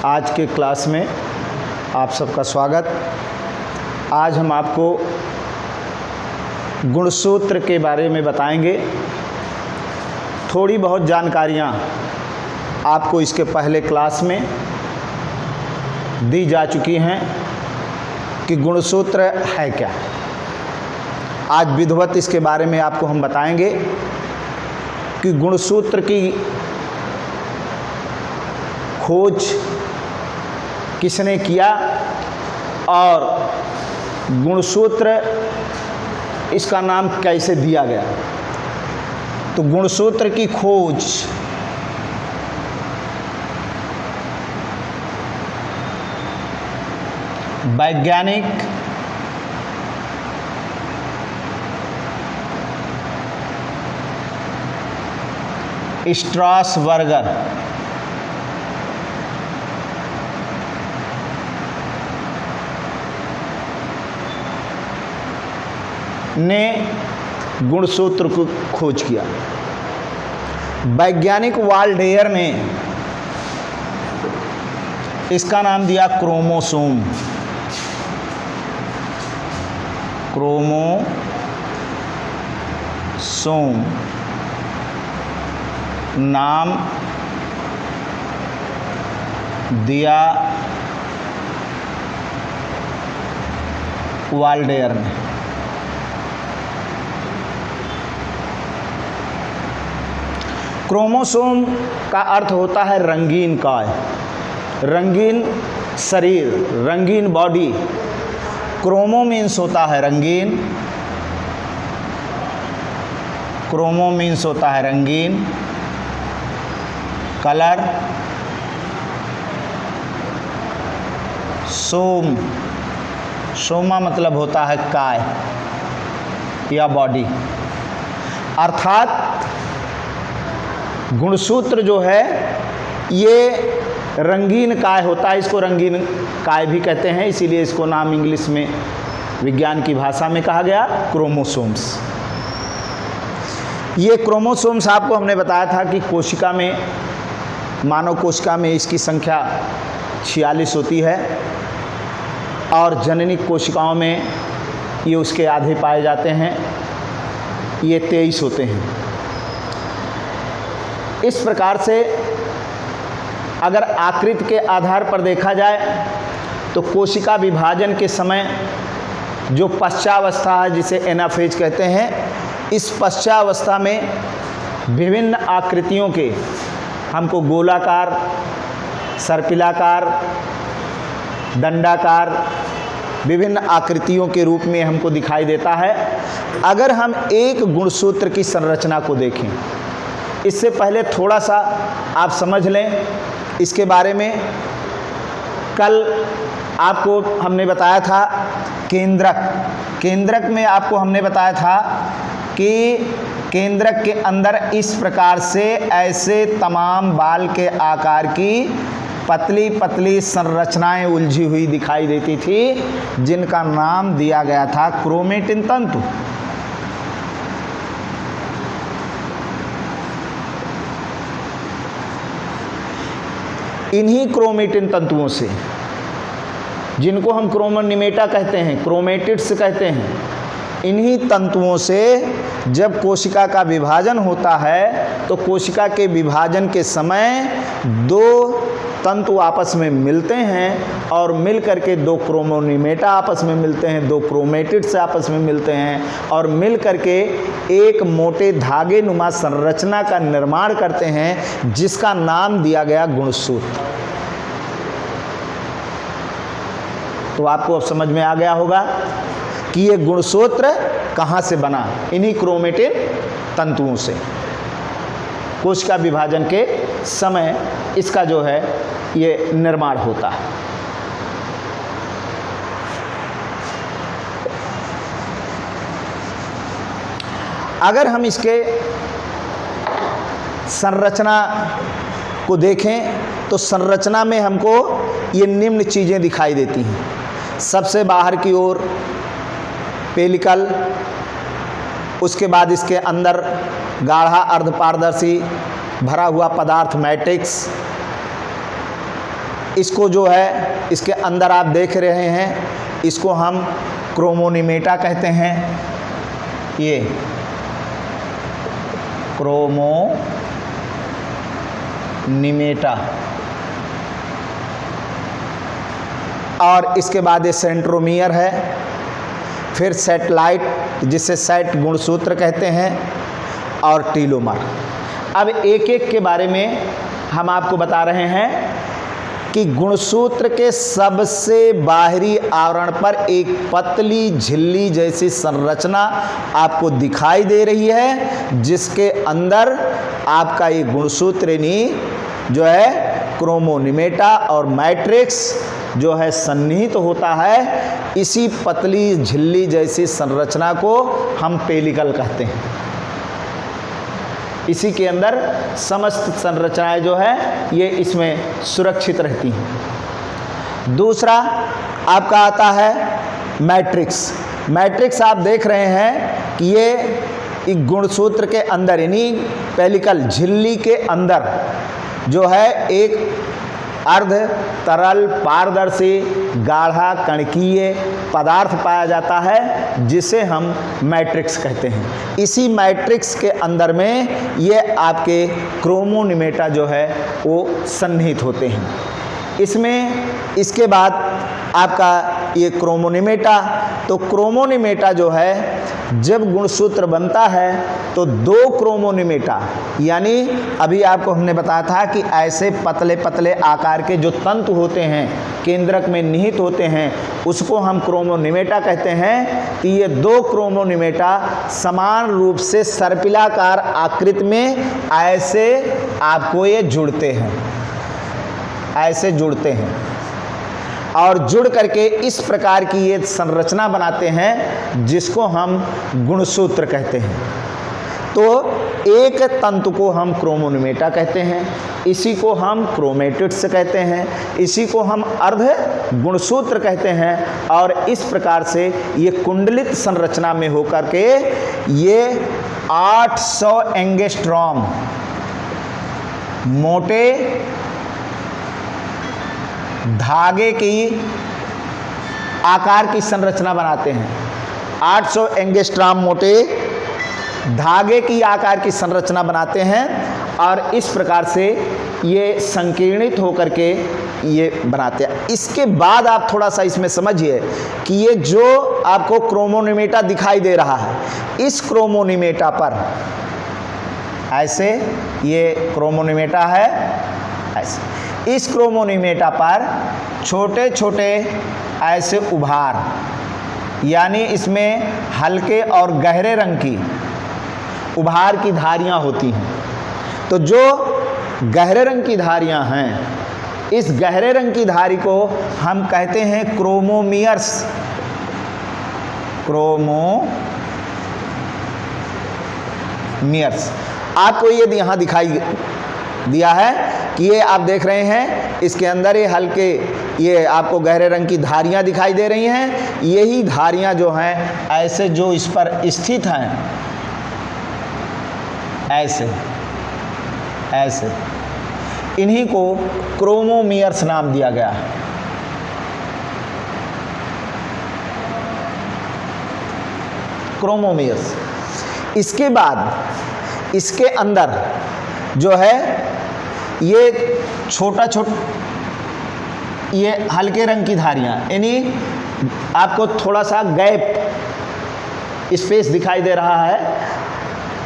आज के क्लास में आप सबका स्वागत। आज हम आपको गुणसूत्र के बारे में बताएंगे। थोड़ी बहुत जानकारियाँ आपको इसके पहले क्लास में दी जा चुकी हैं कि गुणसूत्र है क्या। आज विधिवत इसके बारे में आपको हम बताएंगे कि गुणसूत्र की खोज किसने किया और गुणसूत्र इसका नाम कैसे दिया गया। तो गुणसूत्र की खोज वैज्ञानिक स्ट्रासबर्गर ने गुणसूत्र को खोज किया। वैज्ञानिक वाल्डेयर ने इसका नाम दिया क्रोमोसोम। क्रोमोसोम नाम दिया वाल्डेयर ने। क्रोमोसोम का अर्थ होता है रंगीन काय, रंगीन शरीर, रंगीन बॉडी। क्रोमो मीन्स होता है रंगीन, क्रोमो मीन्स होता है रंगीन, कलर। सोम, सोमा मतलब होता है काय या बॉडी। अर्थात गुणसूत्र जो है ये रंगीन काय होता है। इसको रंगीन काय भी कहते हैं, इसीलिए इसको नाम इंग्लिश में विज्ञान की भाषा में कहा गया क्रोमोसोम्स। ये क्रोमोसोम्स आपको हमने बताया था कि कोशिका में, मानव कोशिका में इसकी संख्या 46 होती है और जननी कोशिकाओं में ये उसके आधे पाए जाते हैं, ये 23 होते हैं। इस प्रकार से अगर आकृति के आधार पर देखा जाए तो कोशिका विभाजन के समय जो पश्चावस्था है, जिसे एनाफेज कहते हैं, इस पश्चावस्था में विभिन्न आकृतियों के हमको गोलाकार, सर्पिलाकार, दंडाकार, विभिन्न आकृतियों के रूप में हमको दिखाई देता है। अगर हम एक गुणसूत्र की संरचना को देखें, इससे पहले थोड़ा सा आप समझ लें इसके बारे में। कल आपको हमने बताया था केंद्रक, केंद्रक में आपको हमने बताया था कि केंद्रक के अंदर इस प्रकार से ऐसे तमाम बाल के आकार की पतली पतली संरचनाएं उलझी हुई दिखाई देती थी, जिनका नाम दिया गया था क्रोमेटिन तंतु। इन्हीं क्रोमेटिन तंतुओं से, जिनको हम क्रोमोनिमेटा कहते हैं, क्रोमेटिड्स कहते हैं, इन्हीं तंतुओं से जब कोशिका का विभाजन होता है तो कोशिका के विभाजन के समय दो तंतु आपस में मिलते हैं और मिल करके दो क्रोमोनिमेटा आपस में मिलते हैं, दो क्रोमेटिड्स आपस में मिलते हैं और मिल करके एक मोटे धागे नुमा संरचना का निर्माण करते हैं, जिसका नाम दिया गया गुणसूत्र। तो आपको अब समझ में आ गया होगा कि ये गुणसूत्र कहाँ से बना। इन्हीं क्रोमेटिन तंतुओं से कोशिका विभाजन के समय इसका जो है ये निर्माण होता है। अगर हम इसके संरचना को देखें तो संरचना में हमको ये निम्न चीज़ें दिखाई देती हैं। सबसे बाहर की ओर पेलिकल, उसके बाद इसके अंदर गाढ़ा अर्धपारदर्शी भरा हुआ पदार्थ मैट्रिक्स, इसको जो है इसके अंदर आप देख रहे हैं, इसको हम क्रोमोनिमेटा कहते हैं। ये क्रोमोनिमेटा। और इसके बाद ये सेंट्रोमियर है, फिर सेटेलाइट जिसे सेट गुणसूत्र कहते हैं, और टीलोमर। अब एक एक के बारे में हम आपको बता रहे हैं कि गुणसूत्र के सबसे बाहरी आवरण पर एक पतली झिल्ली जैसी संरचना आपको दिखाई दे रही है, जिसके अंदर आपका ये गुणसूत्र यानी जो है क्रोमोनिमेटा और मैट्रिक्स जो है सन्निहित होता है। इसी पतली झिल्ली जैसी संरचना को हम पेलिकल कहते हैं। इसी के अंदर समस्त संरचनाएं जो है ये इसमें सुरक्षित रहती हैं। दूसरा आपका आता है मैट्रिक्स। मैट्रिक्स आप देख रहे हैं कि ये एक गुणसूत्र के अंदर यानी पेलिकल झिल्ली के अंदर जो है एक अर्ध तरल पारदर्शी गाढ़ा कणकीय पदार्थ पाया जाता है, जिसे हम मैट्रिक्स कहते हैं। इसी मैट्रिक्स के अंदर में ये आपके क्रोमोनिमेटा जो है वो सन्निहित होते हैं। इसमें इसके बाद आपका ये क्रोमोनिमेटा, तो क्रोमोनिमेटा जो है जब गुणसूत्र बनता है तो दो क्रोमोनिमेटा, यानी अभी आपको हमने बताया था कि ऐसे पतले पतले आकार के जो तंतु होते हैं केंद्रक में निहित होते हैं, उसको हम क्रोमोनिमेटा कहते हैं। कि ये दो क्रोमोनिमेटा समान रूप से सर्पिलाकार आकृति में ऐसे आपको ये जुड़ते हैं, ऐसे जुड़ते हैं और जुड़ करके इस प्रकार की ये संरचना बनाते हैं, जिसको हम गुणसूत्र कहते हैं। तो एक तंतु को हम क्रोमोनिमेटा कहते हैं, इसी को हम क्रोमेटिड्स कहते हैं, इसी को हम अर्ध गुणसूत्र कहते हैं। और इस प्रकार से ये कुंडलित संरचना में होकर के ये 800 एंगस्ट्रॉम मोटे धागे की आकार की संरचना बनाते हैं। 800 एंगस्ट्रॉम मोटे धागे की आकार की संरचना बनाते हैं और इस प्रकार से ये संकीर्णित होकर के ये बनाते हैं। इसके बाद आप थोड़ा सा इसमें समझिए कि ये जो आपको क्रोमोनिमेटा दिखाई दे रहा है, इस क्रोमोनिमेटा पर ऐसे ये क्रोमोनिमेटा है, ऐसे इस क्रोमोनिमेटा पर छोटे छोटे ऐसे उभार, यानी इसमें हल्के और गहरे रंग की उभार की धारियां होती हैं। तो जो गहरे रंग की धारियां हैं, इस गहरे रंग की धारी को हम कहते हैं क्रोमोमियर्स। क्रोमोमियर्स आपको ये यहाँ दिखाई दिया है कि ये आप देख रहे हैं, इसके अंदर ये हल्के ये आपको गहरे रंग की धारियां दिखाई दे रही हैं। यही धारियां जो हैं ऐसे जो इस पर स्थित हैं, ऐसे ऐसे, इन्हीं को क्रोमोमियर्स नाम दिया गया है। क्रोमोमियर्स। इसके बाद इसके अंदर जो है ये छोटा ये हल्के रंग की धारियां, यानी आपको थोड़ा सा गैप स्पेस दिखाई दे रहा है,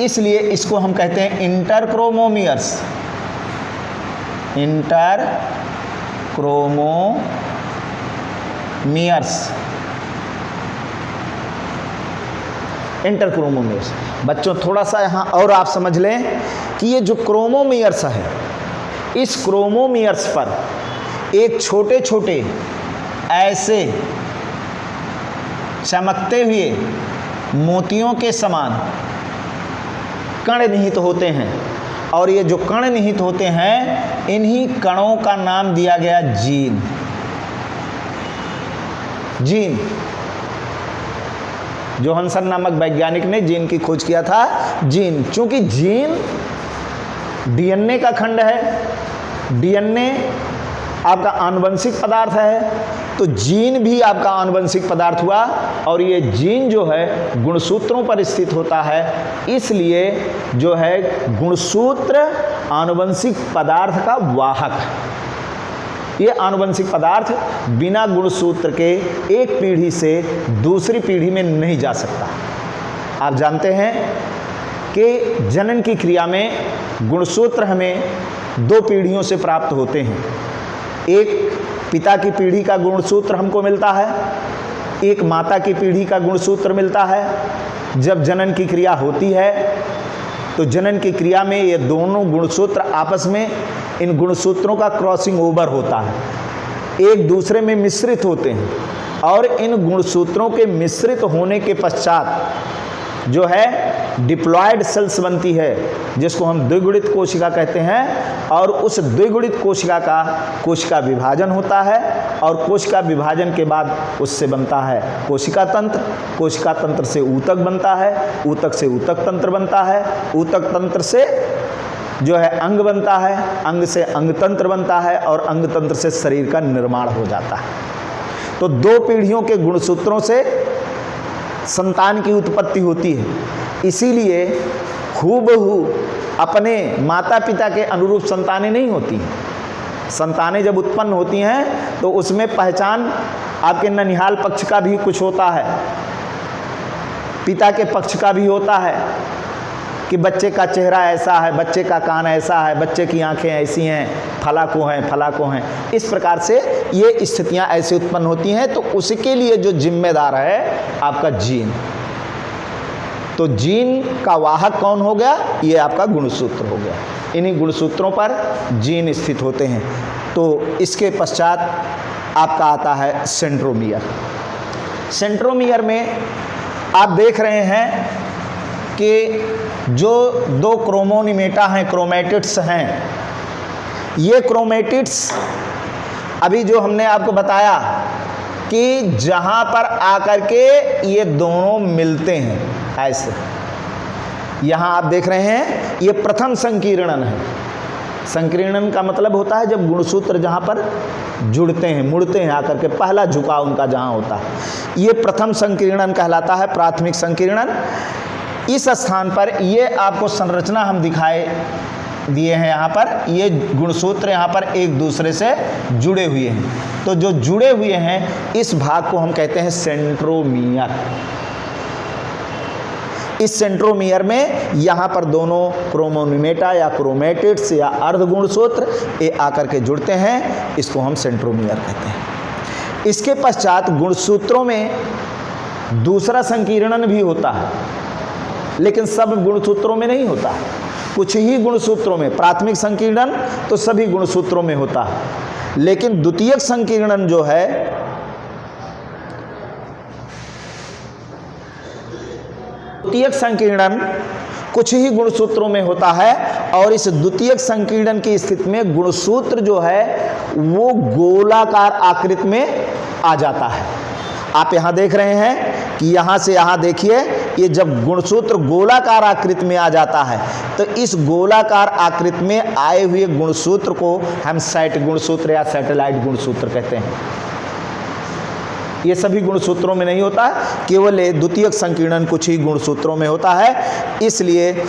इसलिए इसको हम कहते हैं इंटरक्रोमोमियर्स। इंटरक्रोमोमियर्स। बच्चों थोड़ा सा यहाँ और आप समझ लें कि ये जो क्रोमोमियर्स है, इस क्रोमोमियर्स पर एक छोटे छोटे ऐसे चमकते हुए मोतियों के समान कण निहित होते हैं। और ये जो कण निहित होते हैं, इन्हीं कणों का नाम दिया गया जीन। जीन, जोहानसन नामक वैज्ञानिक ने जीन की खोज किया था। जीन, चूंकि जीन डीएनए का खंड है, डीएनए आपका आनुवंशिक पदार्थ है, तो जीन भी आपका आनुवंशिक पदार्थ हुआ, और ये जीन जो है गुणसूत्रों पर स्थित होता है, इसलिए जो है गुणसूत्र आनुवंशिक पदार्थ का वाहक है। ये आनुवंशिक पदार्थ बिना गुणसूत्र के एक पीढ़ी से दूसरी पीढ़ी में नहीं जा सकता। आप जानते हैं कि जनन की क्रिया में गुणसूत्र हमें 2 पीढ़ियों से प्राप्त होते हैं। एक पिता की पीढ़ी का गुणसूत्र हमको मिलता है, एक माता की पीढ़ी का गुणसूत्र मिलता है। जब जनन की क्रिया होती है तो जनन की क्रिया में ये दोनों गुणसूत्र आपस में, इन गुणसूत्रों का क्रॉसिंग ओवर होता है, एक दूसरे में मिश्रित होते हैं, और इन गुणसूत्रों के मिश्रित होने के पश्चात जो है डिप्लॉयड सेल्स बनती है, जिसको हम द्विगुणित कोशिका कहते हैं। और उस द्विगुणित कोशिका का कोशिका विभाजन होता है, और कोशिका विभाजन के बाद उससे बनता है कोशिका तंत्र, कोशिका तंत्र से ऊतक बनता है, ऊतक से ऊतक तंत्र बनता है, ऊतक तंत्र से जो है अंग बनता है, अंग से अंग तंत्र बनता है, और अंग तंत्र से शरीर का निर्माण हो जाता है। तो 2 पीढ़ियों के गुणसूत्रों से संतान की उत्पत्ति होती है। इसीलिए हूबहू अपने माता पिता के अनुरूप संतानें नहीं होती हैं। संतानें जब उत्पन्न होती हैं तो उसमें पहचान आपके ननिहाल पक्ष का भी कुछ होता है, पिता के पक्ष का भी होता है कि बच्चे का चेहरा ऐसा है, बच्चे का कान ऐसा है, बच्चे की आंखें ऐसी हैं, फला को हैं, फला को हैं। इस प्रकार से ये स्थितियां ऐसे उत्पन्न होती हैं। तो उसके लिए जो जिम्मेदार है आपका जीन। तो जीन का वाहक कौन हो गया? ये आपका गुणसूत्र हो गया। इन्हीं गुणसूत्रों पर जीन स्थित होते हैं। तो इसके पश्चात आपका आता है सेंट्रोमियर। सेंट्रोमियर में आप देख रहे हैं कि जो 2 क्रोमोनिमेटा हैं, क्रोमेटिड्स हैं, ये क्रोमेटिड्स अभी जो हमने आपको बताया कि जहाँ पर आकर के ये दोनों मिलते हैं, ऐसे यहाँ आप देख रहे हैं ये प्रथम संकीर्णन है। संकीर्णन का मतलब होता है जब गुणसूत्र जहाँ पर जुड़ते हैं, मुड़ते हैं आकर के, पहला झुकाव उनका जहाँ होता है, ये प्रथम संकीर्णन कहलाता है, प्राथमिक संकीर्णन। इस स्थान पर ये आपको संरचना हम दिखाए दिए हैं। यहाँ पर ये गुणसूत्र यहाँ पर एक दूसरे से जुड़े हुए हैं। तो जो जुड़े हुए हैं इस भाग को हम कहते हैं सेंट्रोमियर। इस सेंट्रोमियर में यहाँ पर दोनों क्रोमोनिमेटा या क्रोमेटिड्स या अर्धगुणसूत्र ये आकर के जुड़ते हैं, इसको हम सेंट्रोमियर कहते हैं। इसके पश्चात गुणसूत्रों में दूसरा संकीर्णन भी होता है, लेकिन सब गुणसूत्रों में नहीं होता, कुछ ही गुणसूत्रों में। प्राथमिक संकीर्णन तो सभी गुणसूत्रों में होता है, लेकिन द्वितीयक संकीर्णन जो है द्वितीयक संकीर्णन कुछ ही गुणसूत्रों में होता है। और इस द्वितीयक संकीर्णन की स्थिति में गुणसूत्र जो है वो गोलाकार आकृति में आ जाता है। आप यहाँ देख रहे हैं कि यहाँ से यहाँ देखिए, ये जब गुणसूत्र गोलाकार आकृति में आ जाता है तो इस गोलाकार आकृति में आए हुए गुणसूत्र को हम सैट गुणसूत्र या सैटेलाइट गुणसूत्र कहते हैं। ये सभी गुणसूत्रों में नहीं होता, केवल द्वितीयक संकीर्णन कुछ ही गुणसूत्रों में होता है, इसलिए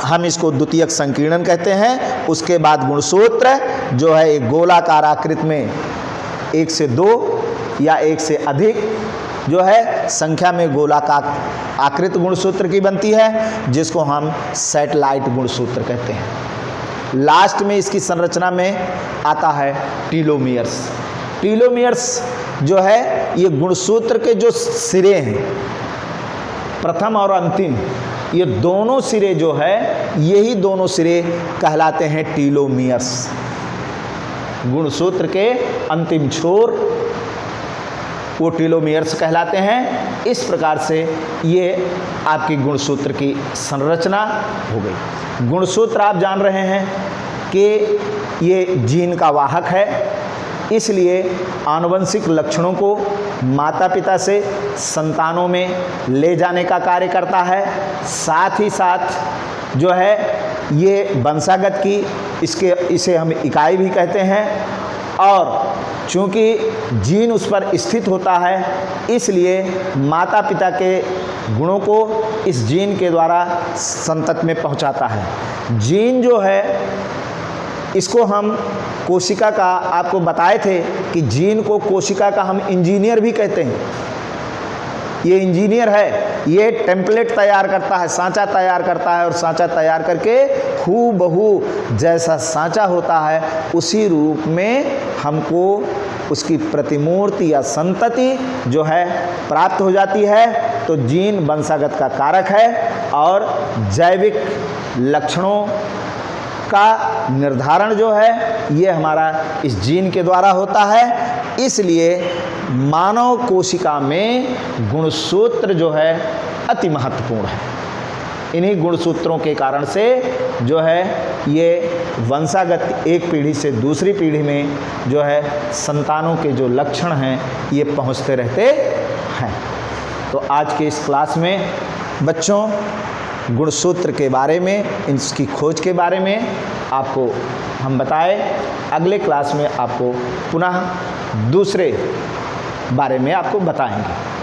हम इसको द्वितीयक संकीर्णन कहते हैं। उसके बाद गुणसूत्र जो है एक गोलाकार आकृति में 1 से 2 या 1 से अधिक जो है संख्या में गोलाकार आकृति गुणसूत्र की बनती है, जिसको हम सैटेलाइट गुणसूत्र कहते हैं। लास्ट में इसकी संरचना में आता है टीलोमियर्स। टीलोमियर्स जो है ये गुणसूत्र के जो सिरे हैं, प्रथम और अंतिम, ये दोनों सिरे जो है यही दोनों सिरे कहलाते हैं टीलोमियर्स। गुणसूत्र के अंतिम छोर वो टीलोमियर्स कहलाते हैं। इस प्रकार से ये आपकी गुणसूत्र की संरचना हो गई। गुणसूत्र आप जान रहे हैं कि ये जीन का वाहक है, इसलिए आनुवंशिक लक्षणों को माता पिता से संतानों में ले जाने का कार्य करता है। साथ ही साथ जो है ये वंशागत की इसे हम इकाई भी कहते हैं। और चूँकि जीन उस पर स्थित होता है, इसलिए माता पिता के गुणों को इस जीन के द्वारा संतति में पहुंचाता है। जीन जो है इसको हम कोशिका का आपको बताए थे कि जीन को कोशिका का हम इंजीनियर भी कहते हैं। ये इंजीनियर है, ये टेम्पलेट तैयार करता है, सांचा तैयार करता है और सांचा तैयार करके हूबहू जैसा सांचा होता है उसी रूप में हमको उसकी प्रतिमूर्ति या संतति जो है प्राप्त हो जाती है। तो जीन वंशागत का कारक है और जैविक लक्षणों का निर्धारण जो है ये हमारा इस जीन के द्वारा होता है। इसलिए मानव कोशिका में गुणसूत्र जो है अति महत्वपूर्ण है। इन्हीं गुणसूत्रों के कारण से जो है ये वंशागत एक पीढ़ी से दूसरी पीढ़ी में जो है संतानों के जो लक्षण हैं ये पहुंचते रहते हैं। तो आज के इस क्लास में बच्चों गुणसूत्र के बारे में, इसकी खोज के बारे में आपको हम बताए। अगले क्लास में आपको पुनः दूसरे बारे में आपको बताएंगे।